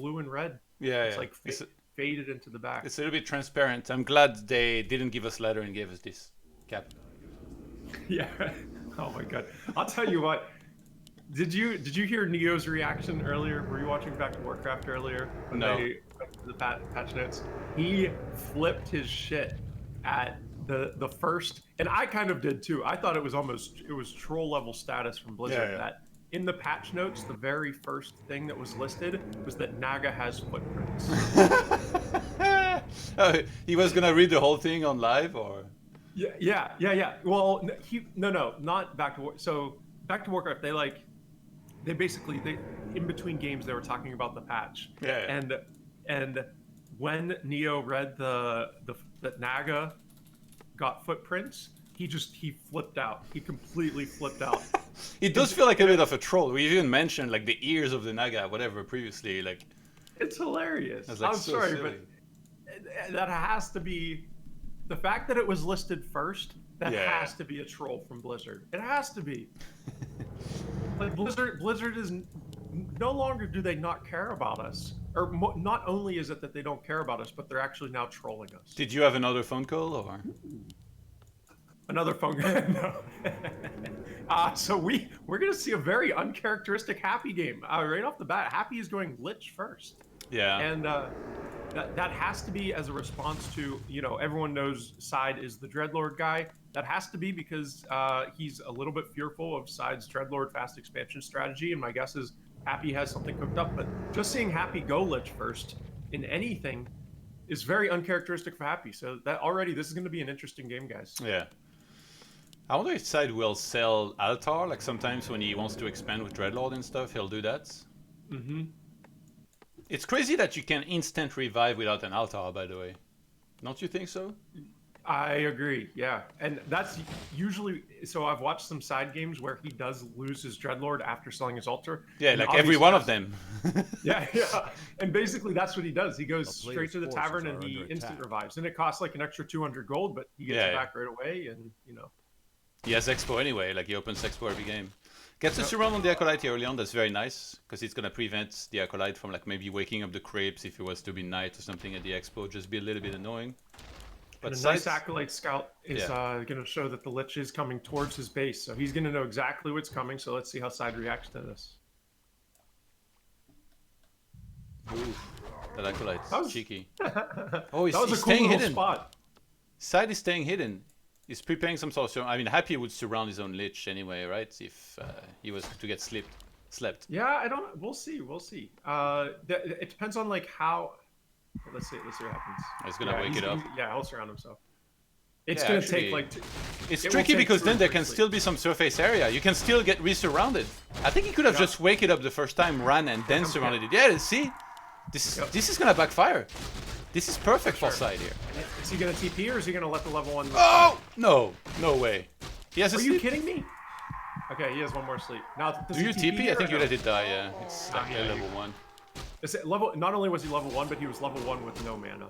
blue and red. Yeah, It's yeah. like faded into the back. It's a little bit transparent. I'm glad they didn't give us leather and gave us this cap. Yeah. Oh my god. I'll tell you what. Did you hear Neo's reaction earlier? Were you watching Back to Warcraft earlier when No. they went to the patch notes? He flipped his shit at the first, and I kind of did too. I thought it was troll level status from Blizzard that in the patch notes, the very first thing that was listed was that Naga has footprints. He was gonna read the whole thing on live, or? Yeah. Well, no, not Back to War. So Back to Warcraft, they basically in between games they were talking about the patch. Yeah. And when Neo read that Naga got footprints, he flipped out. He completely flipped out. It does feel like a bit of a troll. We even mentioned like the ears of the Naga, whatever, previously. Like, it's hilarious. like, I'm so sorry, silly. but that has to be the fact that it was listed first. That has to be a troll from Blizzard. It has to be. Like Blizzard is no longer do they not care about us, or not only is it that they don't care about us, but they're actually now trolling us. Did you have another phone call, or? Another phone call? No. So we're gonna see a very uncharacteristic Happy game right off the bat. Happy is going Lich first. Yeah. And that has to be as a response to, everyone knows SyDe is the Dreadlord guy. That has to be because he's a little bit fearful of SyDe's Dreadlord fast expansion strategy, and my guess is Happy has something cooked up. But just seeing Happy go Lich first in anything is very uncharacteristic for Happy. So this is going to be an interesting game, guys. Yeah. I wonder if SyDe will sell Altar, like sometimes when he wants to expand with Dreadlord and stuff, he'll do that. Mm-hmm. It's crazy that you can instant revive without an Altar, by the way. Don't you think so? I agree, yeah. And that's usually... So I've watched some SyDe games where he does lose his Dreadlord after selling his altar. Yeah, like every one of them. Yeah. And basically that's what he does. He goes straight to the tavern and he instant revives. And it costs like an extra 200 gold, but he gets it back right away and, He has Expo anyway, like he opens Expo every game. Gets a surround on the Acolyte early on, that's very nice, because it's going to prevent the Acolyte from like maybe waking up the Crypts if it was to be night or something at the Expo, just be a little bit annoying. But a nice Acolyte Scout is going to show that the Lich is coming towards his base, so he's going to know exactly what's coming, so let's see how SyDe reacts to this. Ooh, that Acolyte's cheeky. Oh, he's staying hidden. Spot. SyDe is staying hidden. He's preparing some sort of... I mean, Happy would surround his own Lich anyway, right? If he was to get slept. Yeah, we'll see. It depends on like how... Let's see what happens. He's gonna wake it up. He'll surround himself. It's gonna take like... It's tricky because then there can still be some surface area. You can still get resurrounded. I think he could have just wake it up the first time, ran, and then surrounded it. Yeah, see? This is gonna backfire. This is perfect for SyDe here. Is he gonna TP or is he gonna let the level 1... Oh! No way. He has Are you kidding me? Okay, he has one more sleep. Now, do you TP? I think you let it die, yeah. It's like level 1. Not only was he level 1, but he was level 1 with no mana.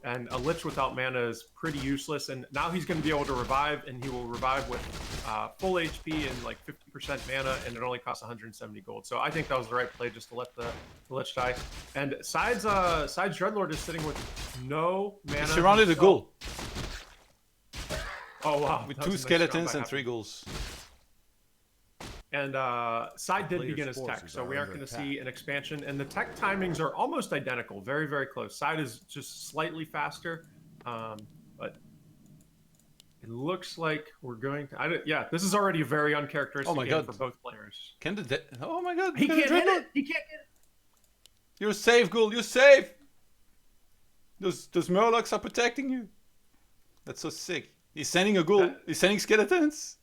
And a Lich without mana is pretty useless, and now he's going to be able to revive, and he will revive with full HP and like 50% mana, and it only costs 170 gold. So I think that was the right play, just to let the Lich die. And SyDe's Dreadlord is sitting with no mana. He surrounded a ghoul. Oh wow. With 2 skeletons and 3 ghouls. And SyDe did begin his tech, so we aren't going to see an expansion. And the tech timings are almost identical, very, very close. SyDe is just slightly faster, but it looks like we're going to... this is already a very uncharacteristic game for both players. Oh my god! He can't hit it! He can't get it! You're safe, ghoul! You're safe! Those Murlocs are protecting you. That's so sick. He's sending a ghoul. He's sending skeletons.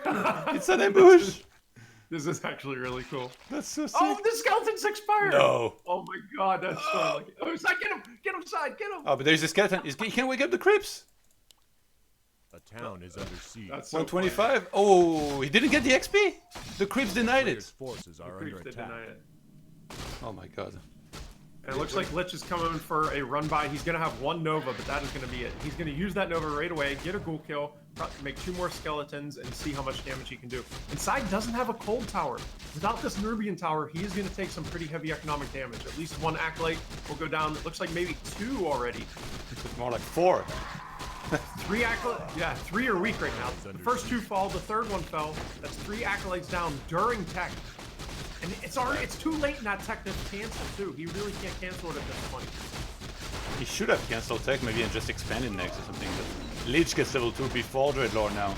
It's an ambush. This is actually really cool. That's so sick. Oh, the skeleton's expired! No. Oh my god, that's so lucky. Oh, SyDe, get him! Get him, SyDe, get him! Oh, but there's a skeleton. He can't wake up the Crypts. A town is under siege. That's so 125. funny. Oh, he didn't get the XP. The Crypts denied it. Forces are The Crypts under did attack. deny it. Oh my god. And it looks like Lich is coming for a run by. He's going to have one Nova, but that is going to be it. He's going to use that Nova right away, get a ghoul kill, make 2 more skeletons, and see how much damage he can do. And SyDe doesn't have a cold tower. Without this Nubian tower, he is going to take some pretty heavy economic damage. At least 1 Acolyte will go down. It looks like maybe 2 already. It's more like 4. 3 Acolytes. Yeah, 3 are weak right now. The first 2 fall, the third one fell. That's 3 Acolytes down during tech. And it's too late in that tech to cancel too. He really can't cancel it at this point. He should have cancelled tech maybe and just expanded next or something, but Leech gets level 2 before Dreadlord now.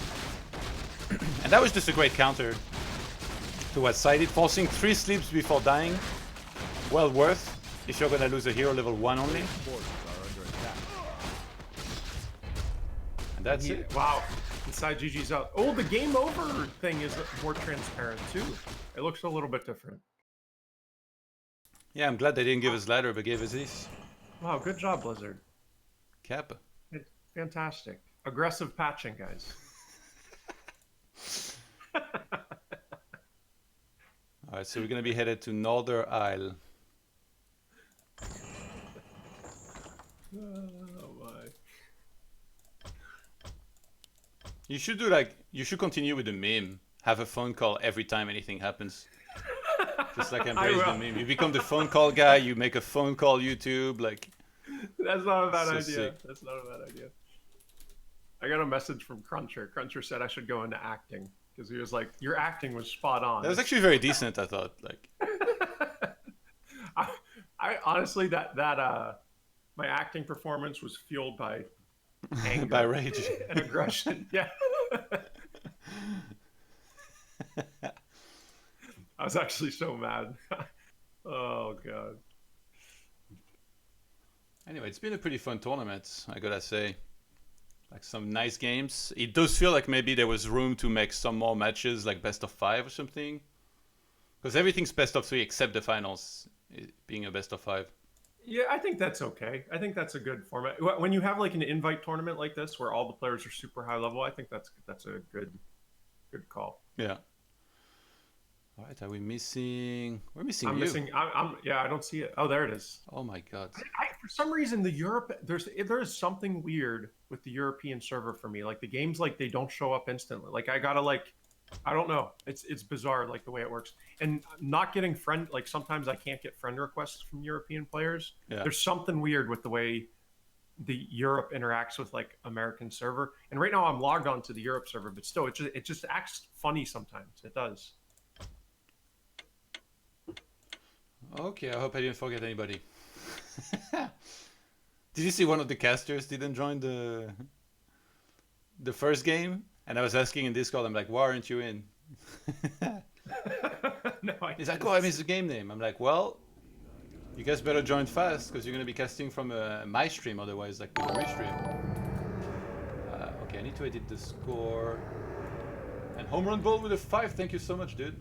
And that was just a great counter to what SyDe did, forcing 3 sleeps before dying. Well worth if you're gonna lose a hero level 1 only. And that's it. Wow. Inside GG's out. Oh, the game over thing is more transparent too. It looks a little bit different. Yeah, I'm glad they didn't give us ladder, but gave us this. Wow, good job, Blizzard. Kappa. It's fantastic. Aggressive patching, guys. Alright, so we're gonna be headed to Northern Isle. Oh my. You should continue with the meme. Have a phone call every time anything happens. Just like embrace the meme. You become the phone call guy, you make a phone call YouTube, like... That's not a bad so idea. sick. That's not a bad idea. I got a message from Cruncher. Cruncher said I should go into acting. Because he was like, your acting was spot on. That was actually very decent, I thought. Like, I honestly, my acting performance was fueled by anger. by rage. And aggression. Yeah. I was actually so mad. Oh god. Anyway, it's been a pretty fun tournament, I gotta say. Like some nice games. It does feel like maybe there was room to make some more matches, like best of 5 or something. Because everything's best of 3 except the finals being a best of 5. Yeah, I think that's okay. I think that's a good format. When you have like an invite tournament like this, where all the players are super high level, I think that's a good call. Yeah. All right, are we missing? We're missing I'm you. missing. Yeah, I don't see it. Oh, there it is. Oh my god. For some reason, there is something weird with the European server for me. Like the games, like they don't show up instantly. Like I gotta I don't know. It's bizarre, like the way it works. And not getting like sometimes I can't get friend requests from European players. Yeah. There's something weird with the way the Europe interacts with like American server. And right now I'm logged on to the Europe server, but still, it just acts funny sometimes. It does. Okay, I hope I didn't forget anybody. Did you see one of the casters didn't join the first game? And I was asking in Discord, I'm like, why aren't you in? No, He's like, oh, I missed the game name. I'm like, well, you guys better join fast because you're going to be casting from my stream, otherwise, like, people restream. Okay, I need to edit the score. And home run ball with a 5. Thank you so much, dude.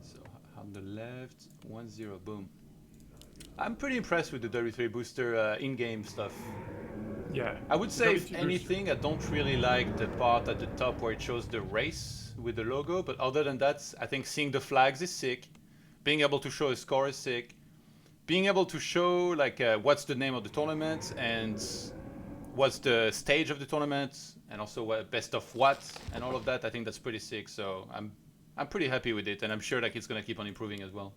So, on the left, 1-0, boom. I'm pretty impressed with the 33 booster in-game stuff. Yeah. I would say, if anything, I don't really like the part at the top where it shows the race with the logo, but other than that, I think seeing the flags is sick. Being able to show a score is sick. Being able to show, like, what's the name of the tournament and what's the stage of the tournament, and also what best of what, and all of that, I think that's pretty sick. So I'm pretty happy with it, and I'm sure like it's gonna keep on improving as well.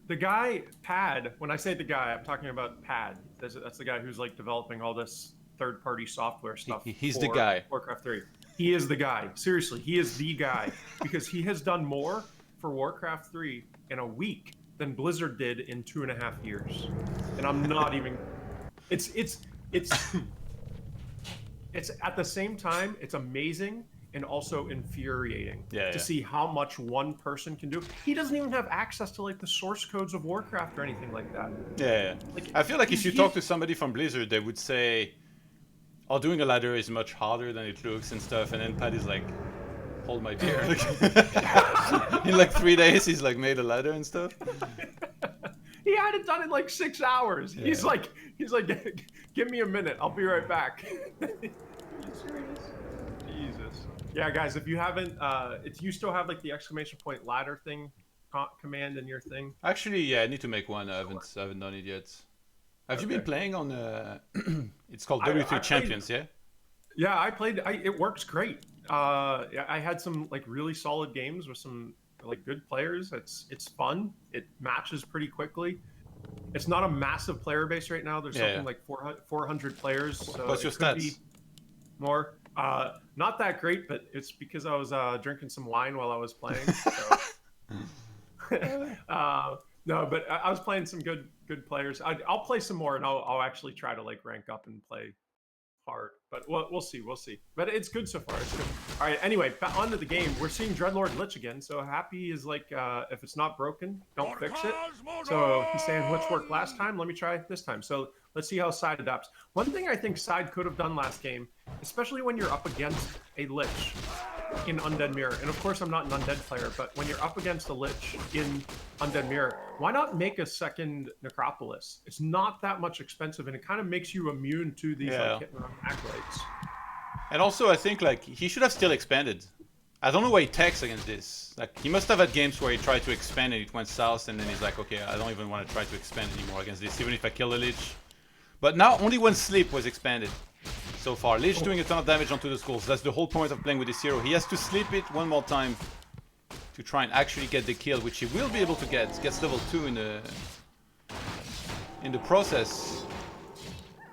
The guy, Pad, when I say the guy, I'm talking about Pad. That's the guy who's like developing all this third-party software stuff. He's the guy. Warcraft 3. He is the guy. Seriously, he is the guy. Because he has done more for Warcraft 3 in a week than Blizzard did in 2.5 years. And I'm not even... It's at the same time, it's amazing and also infuriating to see how much one person can do. He doesn't even have access to like the source codes of Warcraft or anything like that. Yeah. Like, I feel like if you talk to somebody from Blizzard, they would say, oh, doing a ladder is much harder than it looks and stuff. And then Pat is like, hold my beer. In like 3 days, he's like made a ladder and stuff. He had it done in like 6 hours. Yeah. He's like, give me a minute. I'll be right back. Are you serious? Jesus. Yeah, guys, if you haven't, you still have like the exclamation point ladder thing command in your thing? Actually, yeah, I need to make one. I haven't done it yet. Have you been playing on? It's called W3 I Champions, yeah. Yeah, I played. It works great. I had some like really solid games with some like good players. It's fun. It matches pretty quickly. It's not a massive player base right now. There's something like 400 players. So What's your it could stats? be more. Not that great, but it's because I was drinking some wine while I was playing. So. No, but I was playing some good players. I'll play some more, and I'll actually try to like rank up and play hard, but we'll see. But it's good so far. It's good. All right. Anyway, on to the game. We're seeing Dreadlord Lich again. So Happy is like, if it's not broken, don't fix it. So he's saying which worked last time. Let me try this time. So let's see how SyDe adapts. One thing I think SyDe could have done last game, especially when you're up against a Lich in Undead Mirror, and of course I'm not an Undead player, but when you're up against a Lich in Undead Mirror, why not make a second Necropolis? It's not that much expensive, and it kind of makes you immune to these like hit and run acolytes. And also, I think like he should have still expanded. I don't know why he takes against this. Like he must have had games where he tried to expand and it went south, and then he's like, okay, I don't even want to try to expand anymore against this, even if I kill the Lich. But now only one sleep was expanded so far. Lich doing a ton of damage onto the skulls. That's the whole point of playing with this hero. He has to sleep it one more time to try and actually get the kill, which he will be able to get. Gets level 2 in the process.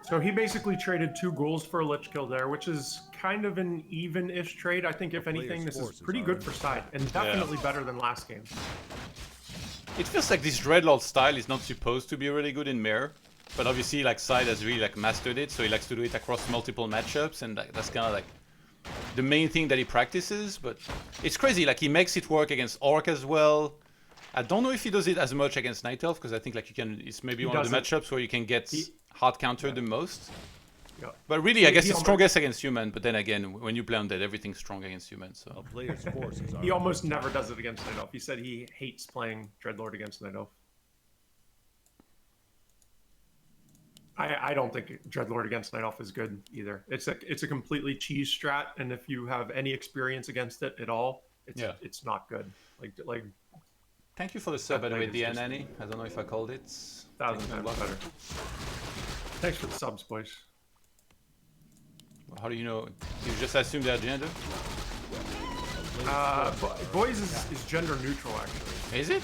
So he basically traded 2 ghouls for a Lich kill there, which is kind of an even-ish trade. I think if anything, this is pretty good for SyDe, and definitely better than last game. It feels like this Dreadlord style is not supposed to be really good in Mirror. But obviously, like SyDe has really like mastered it, so he likes to do it across multiple matchups, and that's kind of like the main thing that he practices. But it's crazy, like he makes it work against Orc as well. I don't know if he does it as much against Night Elf, because I think like you can. It's maybe one of the matchups where you can get hard countered the most. Yeah. But really, I guess it's strongest against human. But then again, when you play Undead, everything's strong against human. So A player's forces are he almost never does it against Night Elf. He said he hates playing Dreadlord against Night Elf. I don't think Dreadlord against Night Elf is good either. It's a completely cheese strat, and if you have any experience against it at all, it's not good. Like. Thank you for the sub, by the way, Dianani. I don't know if I called it. 1,000 times better. Thanks for the subs, boys. How do you know? You just assume their gender? Boys is gender neutral, actually. Is it?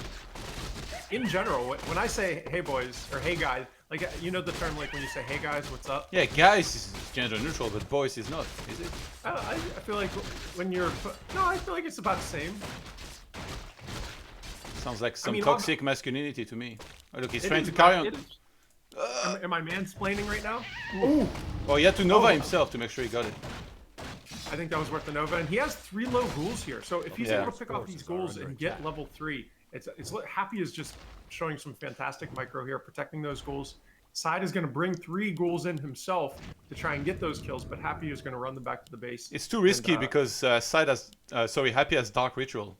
In general, when I say hey boys or hey guys, like you know the term like when you say hey guys, what's up? Yeah, guys is gender neutral, but boys is not, is it? I feel like when you're I feel like it's about the same. Sounds like some toxic masculinity to me. Oh look, he's trying to carry on. Am I mansplaining right now? Ooh. Oh, he had to Nova himself to make sure he got it. I think that was worth the Nova, and he has 3 low ghouls here. So if he's able to pick off these ghouls and get level 3, it's Happy is just showing some fantastic micro here, protecting those ghouls. SyDe is going to bring 3 ghouls in himself to try and get those kills, but Happy is going to run them back to the base. It's too risky because SyDe has, Happy has Dark Ritual.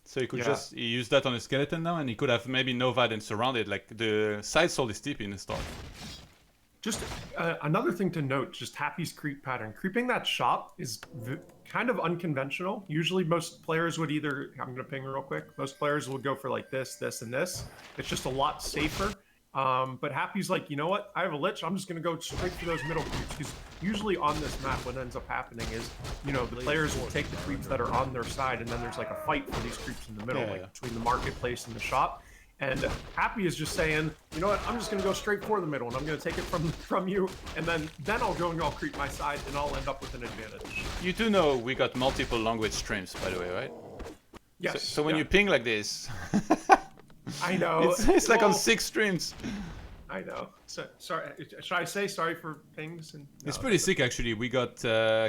So he could he used that on his skeleton now, and he could have maybe Nova and surrounded, like the side soul is TP in the start. Just another thing to note, just Happy's creep pattern. Creeping that shop is kind of unconventional. Usually most players would either, I'm going to ping real quick, most players would go for like this, this, and this. It's just a lot safer. But Happy's like, you know what? I have a Lich. I'm just going to go straight for those middle creeps. Because usually on this map, what ends up happening is, you know, the players will take the creeps that are on their side, and then there's like a fight for these creeps in the middle, between the marketplace and the shop. And Happy is just saying, you know what? I'm just going to go straight for the middle, and I'm going to take it from you, and then I'll go and I'll creep my side, and I'll end up with an advantage. You do know we got multiple language streams, by the way, right? Yes. So when you ping like this, I know. It's like on 6 streams. I know. So, sorry. Should I say sorry for pings? It's pretty sick, actually. We got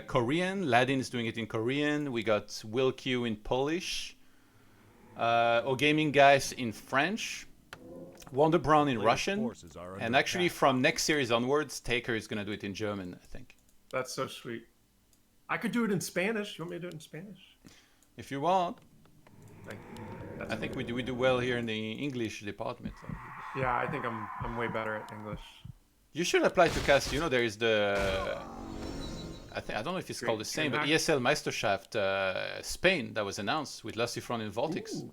Korean. Ladin is doing it in Korean. We got Will Q in Polish. ToDGaming guys in French. Wonder Brown in Russian. And actually, from next series onwards, Taker is going to do it in German, I think. That's so sweet. I could do it in Spanish. You want me to do it in Spanish? If you want. Thank you. I think we do well here in the English department. Yeah, I think I'm way better at English. You should apply to cast. You know, there is the I don't know if it's called the same, but ESL Meisterschaft Spain that was announced with Lucifron and Voltix.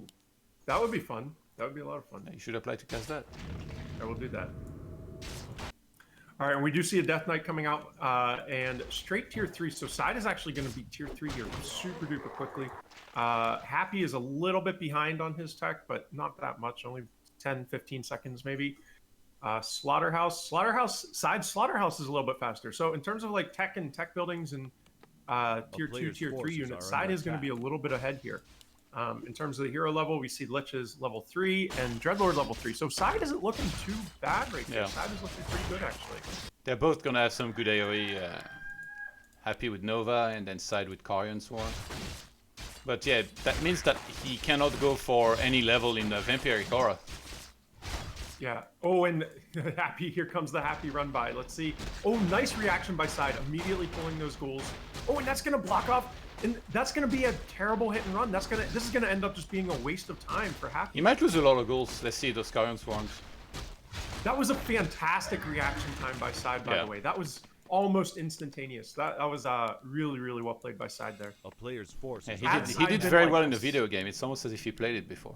That would be fun. That would be a lot of fun. You should apply to cast that. I will do that. All right, and we do see a Death Knight coming out, and straight tier 3. So Side is actually going to be tier 3 here super duper quickly. Happy is a little bit behind on his tech, but not that much, only 10, 15 seconds maybe. Slaughterhouse Slaughterhouse is a little bit faster. So in terms of like tech and tech buildings and tier 2, tier 3 units, Side is going to be a little bit ahead here. In terms of the hero level, we see Lich is level 3 and Dreadlord level 3. So Side isn't looking too bad right now. Side is looking pretty good, actually. They're both going to have some good AoE. Happy with Nova and then Side with Carrion Swarm. But yeah, that means that he cannot go for any level in the Vampiric Aura. Yeah. Oh, and Happy, here comes the Happy run by. Let's see. Oh, nice reaction by Side, immediately pulling those ghouls. Oh, and that's going to block off. And that's going to be a terrible hit and run. This is going to end up just being a waste of time for Happy. He might lose a lot of ghouls. Let's see those Carrion Swarms. That was a fantastic reaction time by Side, by the way. That was almost instantaneous. That was really, really well played by Side there. A player's force. Yeah, he did very well in the video game. It's almost as if he played it before.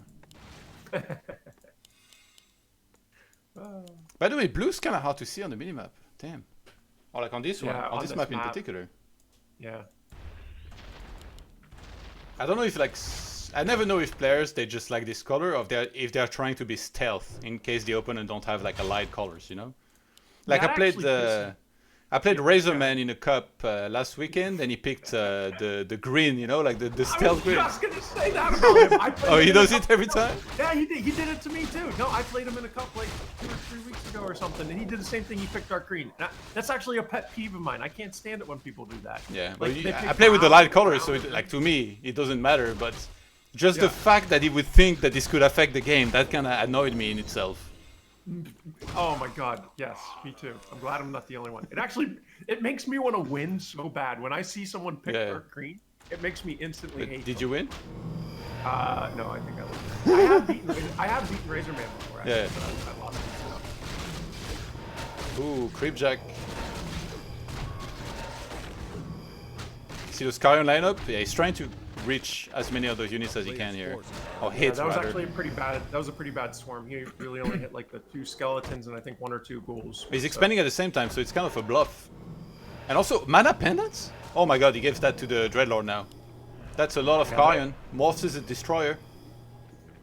By the way, blue's kind of hard to see on the minimap. Damn. Or like on this one, on this map in particular. Yeah. I don't know if like I never know if players they just like this color or if they're trying to be stealth in case the opponent don't have like a light colors, you know. Like I played Razorman in a cup last weekend, and he picked the green, you know, like the stealth green. I was just gonna say that about him. Oh, he does it every time? Yeah, he did. He did it to me too. No, I played him in a cup like 2 or 3 weeks ago or something, and he did the same thing. He picked dark green. That's actually a pet peeve of mine. I can't stand it when people do that. Yeah, like, I play with the light colors, so like to me it doesn't matter. But just the fact that he would think that this could affect the game, that kind of annoyed me in itself. Oh my god, yes, me too. I'm glad I'm not the only one. It makes me want to win so bad. When I see someone pick dark green, it makes me instantly hate Did them. you win? No, I think I lost. I have beaten Razorman before, actually, Yeah. but I lost it. Ooh, Creepjack. See those Carrion lineup? Yeah, he's trying to reach as many of those units as he can here. Oh, hits, that was rather. actually a pretty bad. That was a pretty bad swarm. He really only hit like the 2 skeletons and I think 1 or 2 ghouls. He's expanding at the same time, so it's kind of a bluff. And also, mana pendants? Oh my god, he gives that to the Dreadlord now. That's a lot of Carrion. Morphs is a destroyer.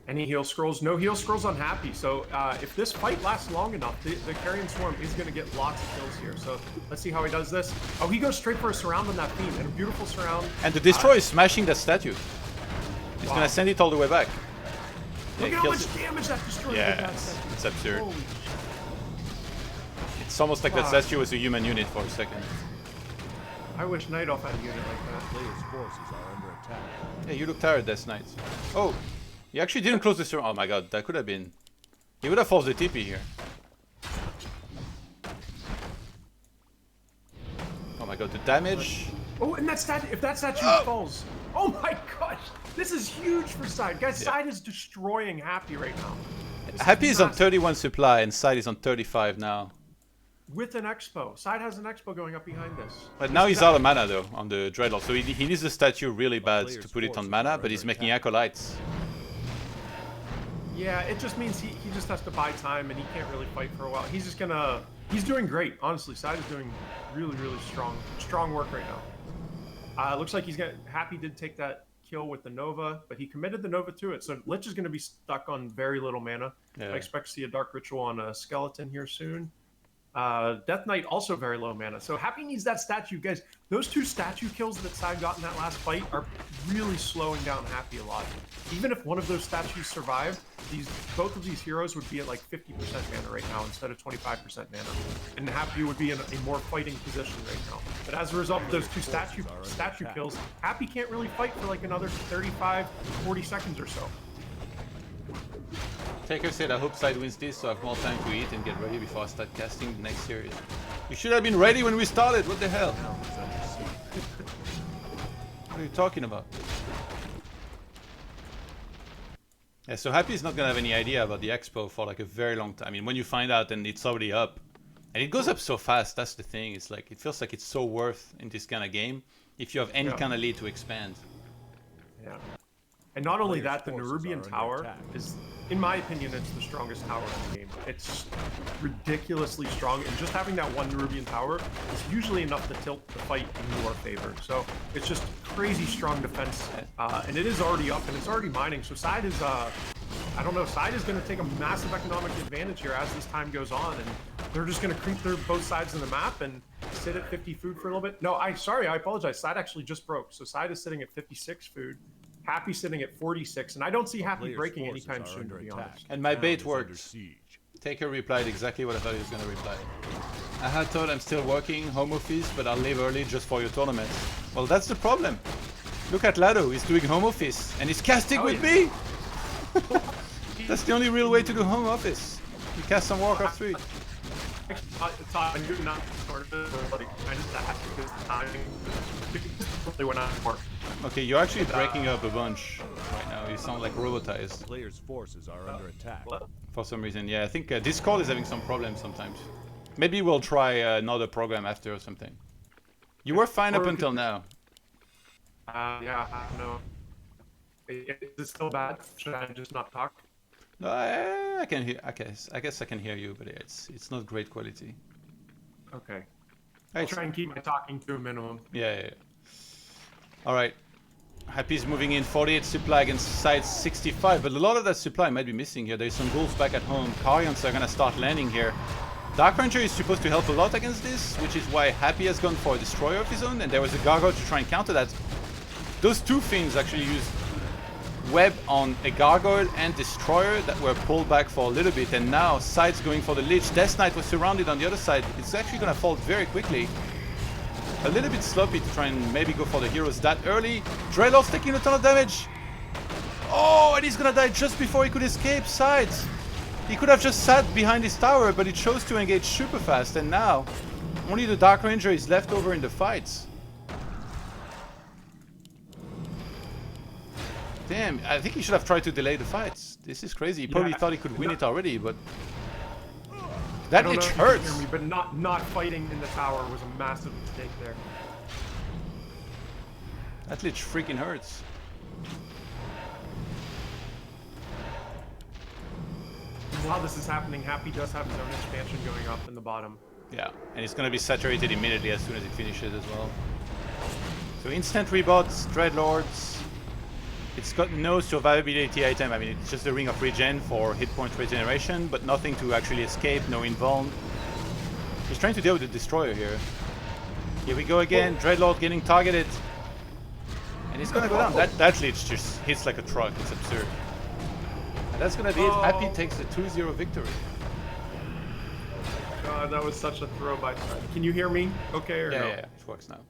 Any heal scrolls? No heal scrolls on Happy. So if this fight lasts long enough, the Carrion Swarm is going to get lots of kills here. So let's see how he does this. Oh, he goes straight for a surround on that Fiend, and a beautiful surround. And the destroyer is smashing that statue. He's going to send it all the way back. Look at how much damage that destroyer did. Yeah, it's absurd. Holy. It's almost like that statue was a human unit for a second. I wish Night Elf had a unit like that. Player's forces are under attack. Yeah, you look tired, Death Knight. Oh, he actually didn't close the surround. Oh my god, that could have been... He would have forced the TP here. Oh my god, the damage... Oh, and that statue, if that statue falls... Oh my gosh! This is huge for Side. Guys, Side is destroying Happy right now. Happy is on 31 supply and Side is on 35 now. With an Expo. Side has an Expo going up behind this. But now he's out of mana though, on the Dreadlord. So he needs the statue really bad to put it on mana, but he's making Acolytes. Yeah, it just means he just has to buy time and he can't really fight for a while. He's just gonna... He's doing great, honestly. Side is doing really, really strong work right now. Looks like he's got... Happy did take that kill with the Nova, but he committed the Nova to it. So Lich is going to be stuck on very little mana. Yeah. I expect to see a Dark Ritual on a Skeleton here soon. Death Knight also very low mana. So Happy needs that statue. Guys, those 2 statue kills that Side got in that last fight are really slowing down Happy a lot. Even if one of those statues survived, both of these heroes would be at like 50% mana right now instead of 25% mana. And Happy would be in a more fighting position right now. But as a result of those 2 statue kills, Happy can't really fight for like another 35, 40 seconds or so. Taker said, I hope Side wins this so I have more time to eat and get ready before I start casting the next series. You should have been ready when we started, what the hell? What are you talking about? Yeah, so Happy is not gonna have any idea about the Expo for like a very long time. I mean, when you find out and it's already up, and it goes up so fast, that's the thing. It's like, it feels like it's so worth in this kind of game if you have any kind of lead to expand. Yeah. And not only Players' that, the forces Nerubian are under Tower attack. is, in my opinion, it's the strongest tower in the game. It's ridiculously strong, and just having that one Nerubian Tower is usually enough to tilt the fight in your favor. So it's just crazy strong defense, and it is already up, and it's already mining. So SyDe is, I don't know, SyDe is going to take a massive economic advantage here as this time goes on, and they're just going to creep through both sides of the map and sit at 50 food for a little bit. No, I apologize. SyDe actually just broke. So SyDe is sitting at 56 food. Happy sitting at 46, and I don't see Happy Players' breaking forces anytime are soon, to under be attack. honest. And my Town bait is under worked. siege. Taker replied exactly what I thought he was going to reply. I had thought I'm still working, home office, but I'll leave early just for your tournament. Well, that's the problem. Look at Lado, he's doing home office, and he's casting with me! That's the only real way to do home office. You cast some Warcraft 3. I knew not started, but like, I just had to because the timing really went out of work. Okay, you're actually breaking up a bunch right now. You sound like robotized Players' forces are under attack. for some reason. Yeah, I think Discord is having some problems sometimes. Maybe we'll try another program after or something. You were fine up until now. Yeah, I don't know. Is it still bad? Should I just not talk? No, I can hear. I guess I can hear you, but it's not great quality. Okay. I'll try and keep my talking to a minimum. Yeah. All right. Happy's moving in 48 supply against side 65, but a lot of that supply might be missing here. There's some ghouls back at home. Carians are gonna start landing here. Dark Ranger is supposed to help a lot against this, which is why Happy has gone for a destroyer of his own, and there was a gargoyle to try and counter that. Those two things actually used web on a gargoyle and destroyer that were pulled back for a little bit, and now SyDe's going for the Lich. Death Knight was surrounded on the other side. It's actually gonna fall very quickly. A little bit sloppy to try and maybe go for the heroes that early. Dreadlord's taking a ton of damage. Oh, and he's gonna die just before he could escape. SyDe. He could have just sat behind his tower, but he chose to engage super fast, and now only the Dark Ranger is left over in the fights. Damn, I think he should have tried to delay the fights. This is crazy. He probably thought he could win it already, but that Lich hurts. Hear me, but not fighting in the tower was a massive mistake there. That Lich freaking hurts. While this is happening, Happy does have his own expansion going up in the bottom. Yeah, and it's gonna be saturated immediately as soon as it finishes as well. So instant rebots, Dreadlords. It's got no survivability item. I mean, it's just a ring of regen for hit point regeneration, but nothing to actually escape, no invuln. He's trying to deal with the destroyer here. Here we go again, Dreadlord getting targeted. And he's gonna go down. That Lich just hits like a truck, it's absurd. And that's gonna be it. Happy takes the 2-0 victory. God, that was such a throw by SyDe. Can you hear me? Okay or no? Yeah, it works now.